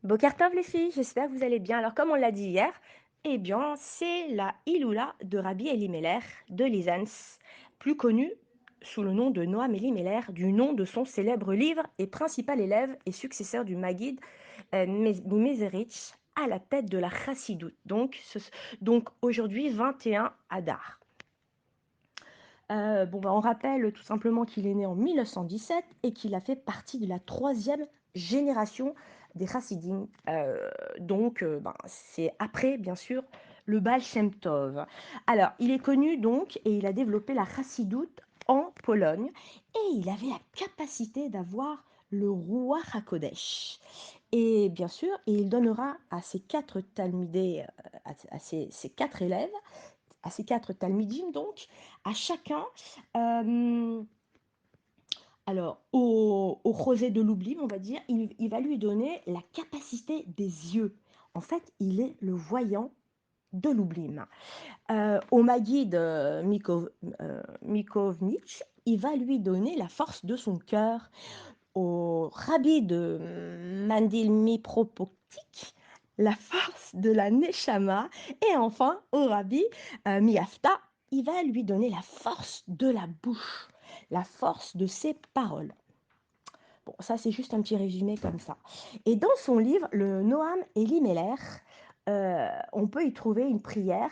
Boker Tov les filles, j'espère que vous allez bien. Alors comme on l'a dit hier, eh bien c'est la Iloula de Rabbi Elimelech de Lizans, plus connu sous le nom de Noam Elimelech, du nom de son célèbre livre et principal élève et successeur du Maguid Mezerich à la tête de la Chassidoute. Donc aujourd'hui 21 Adar. On rappelle tout simplement qu'il est né en 1917 et qu'il a fait partie de la troisième génération des Chassidim. C'est après, bien sûr, le Baal Shem Tov. Alors, il est connu donc et il a développé la Chassidoute en Pologne et il avait la capacité d'avoir le roi HaKodesh. Et bien sûr, il donnera à ses quatre talmidés, ses quatre élèves, à ces quatre talmidim donc, à chacun, euh, au José de l'oubli, on va dire, il va lui donner la capacité des yeux. En fait, il est le voyant de l'oublim. Au Maguide Mikovnitch, il va lui donner la force de son cœur. Au rabbi de Mandil Mipropoktik, la force de la Neshama. Et enfin, au rabbi Miafta, il va lui donner la force de la bouche, la force de ses paroles. Bon, ça c'est juste un petit résumé comme ça. Et dans son livre, le Noam Elimelech, on peut y trouver une prière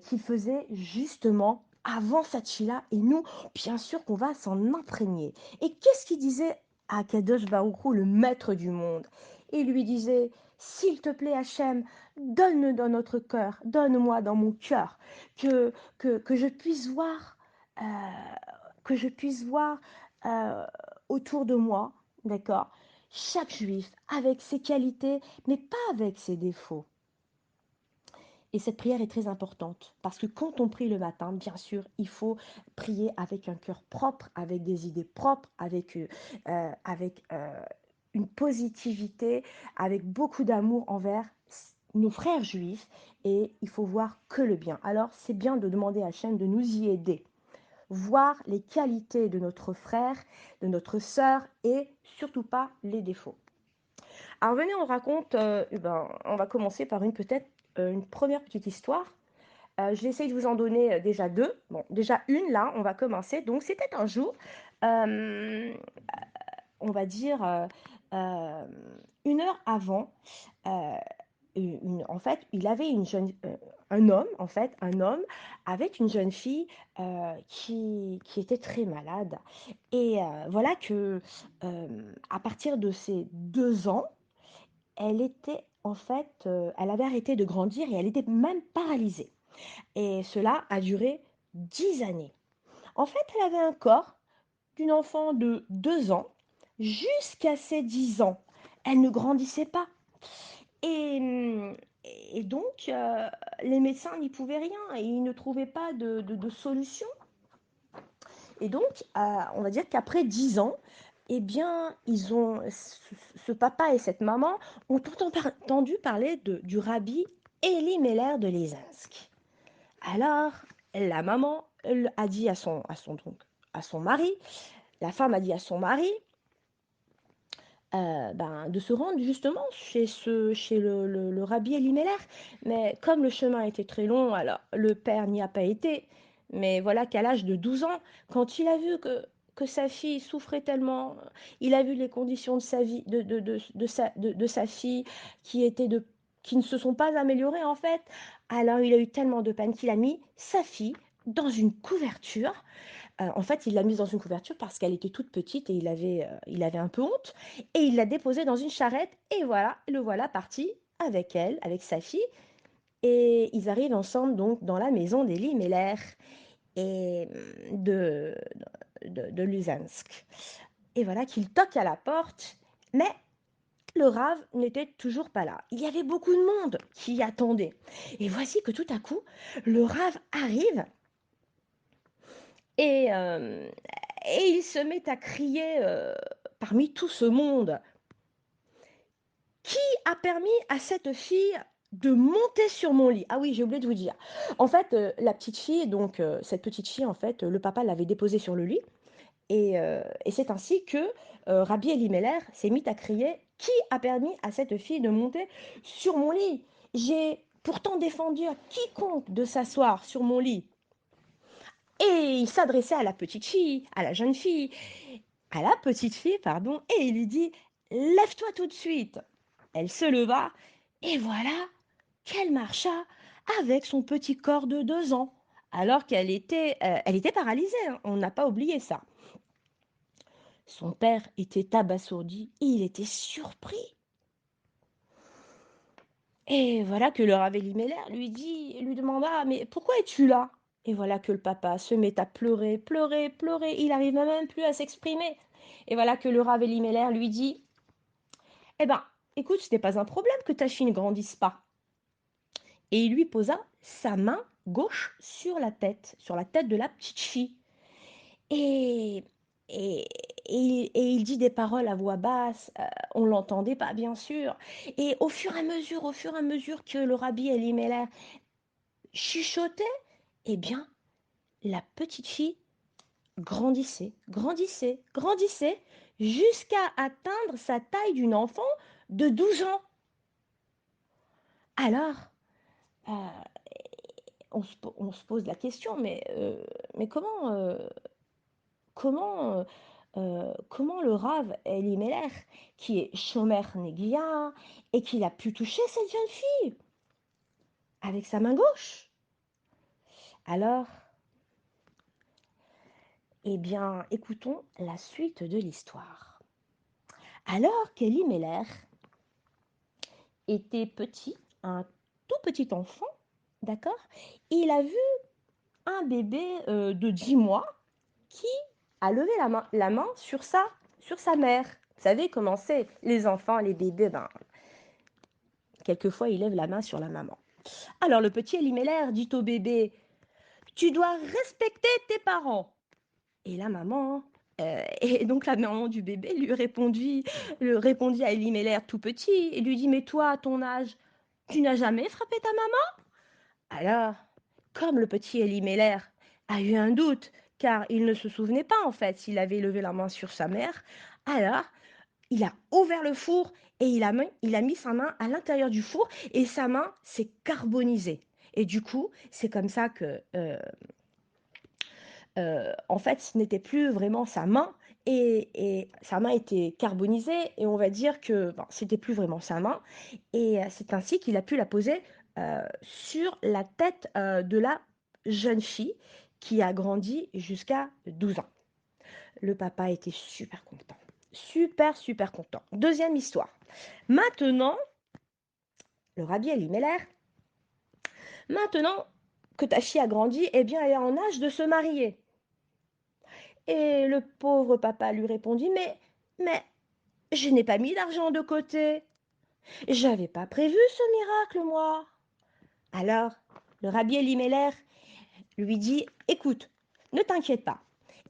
qu'il faisait justement avant Satchila, et nous, bien sûr qu'on va s'en imprégner. Et qu'est-ce qu'il disait à Kadosh Baruch Hu, le maître du monde? Il lui disait, s'il te plaît Hachem, donne dans notre cœur, donne-moi dans mon cœur, que je puisse voir, euh, que je puisse voir euh, autour de moi, d'accord, chaque juif avec ses qualités, mais pas avec ses défauts. Et cette prière est très importante parce que quand on prie le matin, bien sûr, il faut prier avec un cœur propre, avec des idées propres, avec une positivité, avec beaucoup d'amour envers nos frères juifs, et il faut voir que le bien. Alors c'est bien de demander à Hachem de nous y aider, voir les qualités de notre frère, de notre sœur, et surtout pas les défauts. Alors venez, on va commencer par une première petite histoire. Je vais essayer de vous en donner déjà deux. Bon, déjà une, là, on va commencer. Donc, c'était un jour, euh, on va dire, euh, une heure avant. euh, En fait, il avait un homme, en fait, un homme avec une jeune fille qui était très malade. Et voilà que, à partir de ses 2 ans, elle avait arrêté de grandir et elle était même paralysée. Et cela a duré 10 années. En fait, elle avait un corps d'une enfant de 2 ans jusqu'à ses 10 ans. Elle ne grandissait pas. Et, et donc, les médecins n'y pouvaient rien et ils ne trouvaient pas de solution. Et donc, on va dire qu'après 10 ans, eh bien, ce papa et cette maman ont entendu parler du rabbi Eli Meller de Lezinsk. Alors, la maman elle a dit à son mari, la femme a dit à son mari, de se rendre justement chez le rabbi Elimelech. Mais comme le chemin était très long, alors le père n'y a pas été. Mais voilà qu'à l'âge de 12 ans, quand il a vu que sa fille souffrait tellement, il a vu les conditions de sa vie, de sa fille qui ne se sont pas améliorées en fait, alors il a eu tellement de peine qu'il a mis sa fille dans une couverture. En fait, il l'a mise dans une couverture parce qu'elle était toute petite et il avait un peu honte. Et il l'a déposée dans une charrette et voilà, le voilà parti avec elle, avec sa fille. Et ils arrivent ensemble donc dans la maison d'Elie Meller et de Lusansk. Et voilà qu'il toque à la porte, mais le rave n'était toujours pas là. Il y avait beaucoup de monde qui attendait. Et voici que tout à coup, le rave arrive et, euh, et il se met à crier parmi tout ce monde. Qui a permis à cette fille de monter sur mon lit? Ah oui, j'ai oublié de vous dire. En fait, la petite fille, donc cette petite fille, en fait, le papa l'avait déposée sur le lit. Et c'est ainsi que Rabbi Elimelech s'est mis à crier Qui a permis à cette fille de monter sur mon lit? J'ai pourtant défendu à quiconque de s'asseoir sur mon lit. Et il s'adressait à la petite fille, à la jeune fille, à la petite fille, pardon, et il lui dit: «Lève-toi tout de suite!» Elle se leva et voilà qu'elle marcha avec son petit corps de 2 ans, alors elle était paralysée, hein, on n'a pas oublié ça. Son père était abasourdi, il était surpris. Et voilà que le Rav Elimelech lui demanda: «Mais pourquoi es-tu là?» Et voilà que le papa se met à pleurer, pleurer, pleurer, il arrive même plus à s'exprimer. Et voilà que le Rav Elimelech lui dit: «Eh ben, écoute, ce n'est pas un problème que ta fille ne grandisse pas.» Et il lui posa sa main gauche sur la tête de la petite fille. Et et et il dit des paroles à voix basse, on l'entendait pas bien sûr. Et au fur et à mesure que le Rabbi Elimelech chuchotait, eh bien, la petite fille grandissait, grandissait, grandissait, jusqu'à atteindre sa taille d'une enfant de 12 ans. Alors, heu, on se pose la question, mais comment le Rav Elimelech, qui est Shomer Negia, et qu'il a pu toucher cette jeune fille avec sa main gauche? Alors, eh bien, écoutons la suite de l'histoire. Alors qu'Elimelech était petit, un tout petit enfant, d'accord, il a vu un bébé de 10 mois qui a levé la main sur sa mère. Vous savez comment c'est, les enfants, les bébés, ben, quelquefois ils lèvent la main sur la maman. Alors le petit Elimelech dit au bébé: «Tu dois respecter tes parents.» Et la maman, et donc la maman du bébé lui répondit à Elimelech tout petit et lui dit: «Mais toi, à ton âge, tu n'as jamais frappé ta maman?» Alors, comme le petit Elimelech a eu un doute, car il ne se souvenait pas en fait s'il avait levé la main sur sa mère, alors il a ouvert le four et il a mis sa main à l'intérieur du four et sa main s'est carbonisée. Et du coup, c'est comme ça que, en fait, ce n'était plus vraiment sa main et sa main était carbonisée et on va dire que, ben, c'était plus vraiment sa main et c'est ainsi qu'il a pu la poser, sur la tête, de la jeune fille qui a grandi jusqu'à 12 ans. Le papa était super content. Super, super content. Deuxième histoire. Maintenant, le Rabbi Elimelech, maintenant que ta fille a grandi, eh bien, elle est en âge de se marier. Et le pauvre papa lui répondit: Mais je n'ai pas mis d'argent de côté. J'avais pas prévu ce miracle, moi.» Alors, le Rabbi Elimelech lui dit: «Écoute, ne t'inquiète pas.»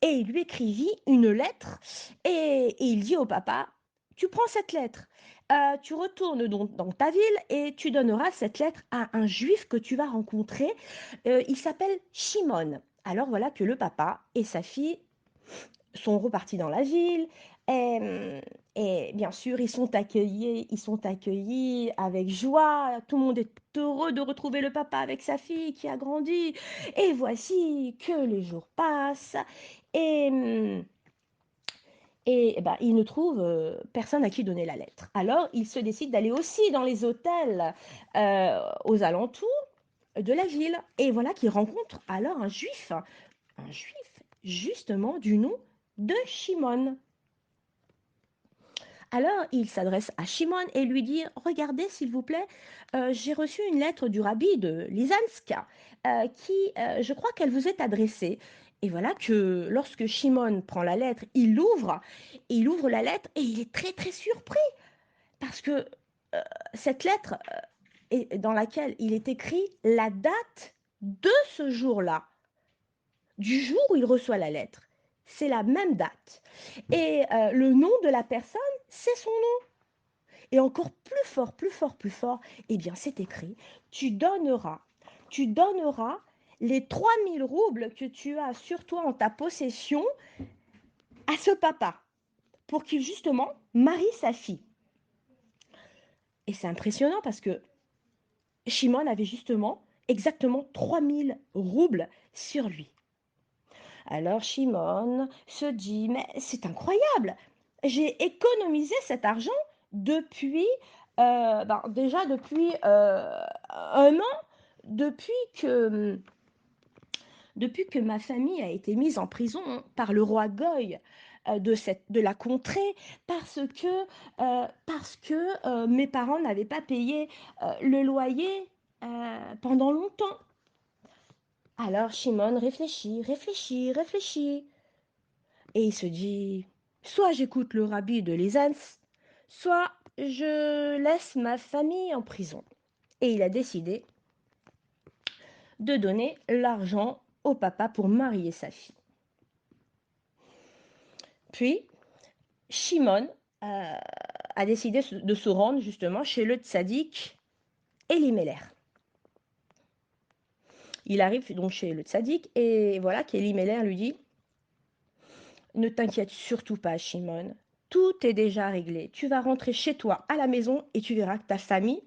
Et il lui écrivit une lettre et il dit au papa: «Tu prends cette lettre, tu retournes dans ta ville et tu donneras cette lettre à un juif que tu vas rencontrer, il s'appelle Shimon.» Alors voilà que le papa et sa fille sont repartis dans la ville, hem et bien sûr, ils sont accueillis avec joie. Tout le monde est heureux de retrouver le papa avec sa fille qui a grandi et voici que les jours passent et bah, ils ne trouvent, personne à qui donner la lettre. Alors, ils se décident d'aller aussi dans les hôtels, aux alentours de la ville et voilà qu'ils rencontrent alors un juif justement du nom de Shimon. Alors il s'adresse à Shimon et lui dit: «Regardez s'il vous plaît, j'ai reçu une lettre du rabbi de Lizansk, qui, je crois qu'elle vous est adressée.» Et voilà que lorsque Shimon prend la lettre, il ouvre la lettre et il est très, très surpris parce que, cette lettre, est dans laquelle il est écrit la date de ce jour-là, du jour où il reçoit la lettre. C'est la même date et le nom de la personne, c'est son nom. Et encore plus fort, plus fort, plus fort, eh bien, c'est écrit: tu donneras les 3 000 roubles que tu as sur toi en ta possession à ce papa pour qu'il justement marie sa fille. Et c'est impressionnant parce que Shimon avait justement exactement 3 000 roubles sur lui. Alors Shimon se dit: «Mais c'est incroyable! J'ai économisé cet argent depuis, déjà depuis, 1 an, depuis que, depuis que ma famille a été mise en prison par le roi Goy, de la contrée parce que mes parents n'avaient pas payé, le loyer, pendant longtemps». Alors Shimon réfléchit, réfléchit, réfléchit et il se dit: «Soit j'écoute le rabbi de Lizans, soit je laisse ma famille en prison». Et il a décidé de donner l'argent au papa pour marier sa fille. Puis Shimon, a décidé de se rendre justement chez le tzaddik Elimelech. Il arrive donc chez le tzaddik et voilà qu'Elimelech lui dit: «Ne t'inquiète surtout pas, Shimon, tout est déjà réglé. Tu vas rentrer chez toi à la maison et tu verras que ta famille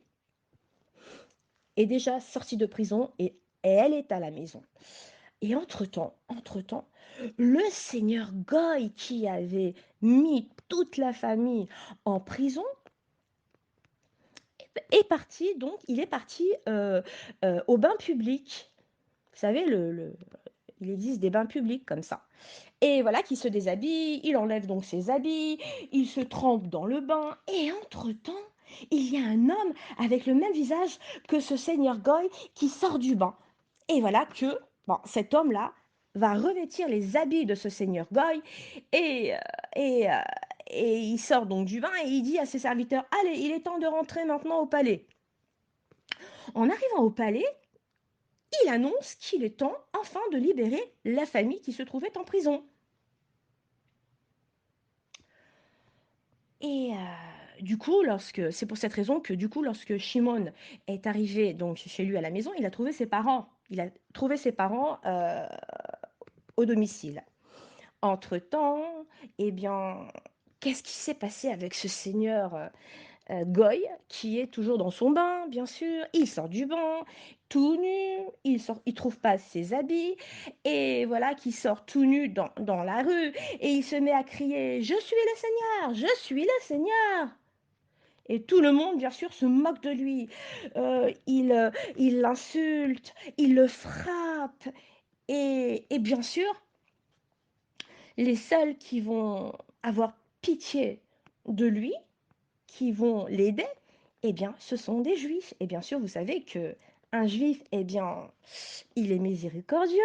est déjà sortie de prison et elle est à la maison». Et entre-temps, le seigneur Goy qui avait mis toute la famille en prison est parti, donc il est parti au bain public. Vous savez, il existe des bains publics comme ça. Et voilà qu'il se déshabille, il enlève donc ses habits, il se trempe dans le bain, et entre-temps, il y a un homme avec le même visage que ce seigneur Goy qui sort du bain. Et voilà que bon, cet homme-là va revêtir les habits de ce seigneur Goy et, et, euh, et il sort donc du bain et il dit à ses serviteurs: «Allez, il est temps de rentrer maintenant au palais». En arrivant au palais, il annonce qu'il est temps enfin de libérer la famille qui se trouvait en prison. Et du coup, c'est pour cette raison que du coup, lorsque Shimon est arrivé donc chez lui à la maison, il a trouvé ses parents. Il a trouvé ses parents au domicile. Entre-temps, eh bien, qu'est-ce qui s'est passé avec ce seigneur Goy, qui est toujours dans son bain, bien sûr. Il sort du bain, tout nu, il trouve pas ses habits, et voilà qu'il sort tout nu dans la rue, et il se met à crier: «Je suis le Seigneur, je suis le Seigneur!» Et tout le monde, bien sûr, se moque de lui. Il l'insulte, il le frappe, et bien sûr, les seuls qui vont avoir pitié de lui, qui vont l'aider, eh bien, ce sont des juifs. Et bien sûr, vous savez que un juif, eh bien, il est miséricordieux,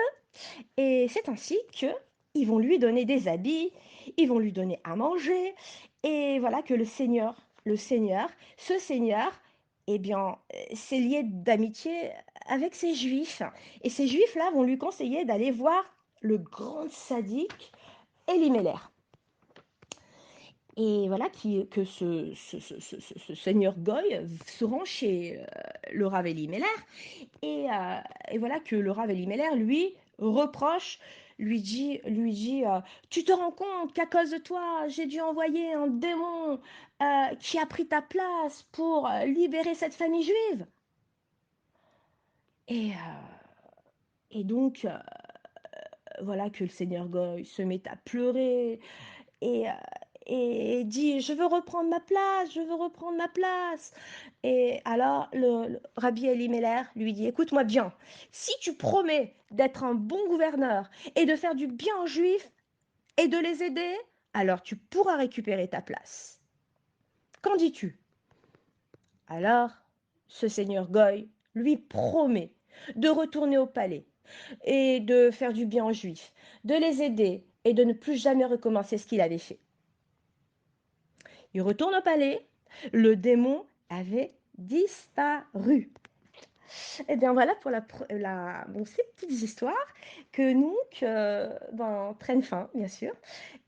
et c'est ainsi que ils vont lui donner des habits, ils vont lui donner à manger, et voilà que ce Seigneur, eh bien, s'est lié d'amitié avec ces juifs. Et ces juifs-là vont lui conseiller d'aller voir le grand sadique Elimelech. Et voilà que ce seigneur Goy se rend chez le Rav Elimelech, et voilà que le Rav Elimelech, lui, reproche, lui dit: «Tu te rends compte qu'à cause de toi, j'ai dû envoyer un démon qui a pris ta place pour libérer cette famille juive?» Et, donc, voilà que le seigneur Goy se met à pleurer, et, et dit: «Je veux reprendre ma place, je veux reprendre ma place». Et alors le Rabbi Elimelech lui dit: «Écoute-moi bien, si tu promets d'être un bon gouverneur et de faire du bien aux Juifs et de les aider, alors tu pourras récupérer ta place. Qu'en dis-tu?» Alors ce seigneur Goy lui promet de retourner au palais et de faire du bien aux Juifs, de les aider et de ne plus jamais recommencer ce qu'il avait fait. Il retourne au palais, le démon avait disparu. Et bien voilà pour bon, ces petites histoires que nous, prennent fin, bien sûr.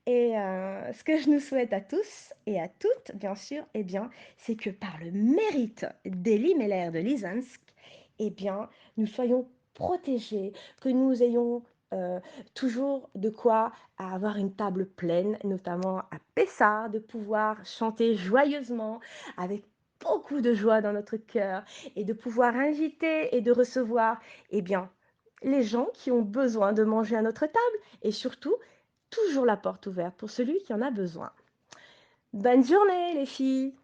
Et ce que je nous souhaite à tous et à toutes, bien sûr, eh bien, c'est que par le mérite d'Elimelech de Lizansk, eh bien, nous soyons protégés, que nous ayons toujours de quoi avoir une table pleine, notamment à Pessah, de pouvoir chanter joyeusement avec beaucoup de joie dans notre cœur et de pouvoir inviter et de recevoir, eh bien, les gens qui ont besoin de manger à notre table et surtout, toujours la porte ouverte pour celui qui en a besoin. Bonne journée les filles!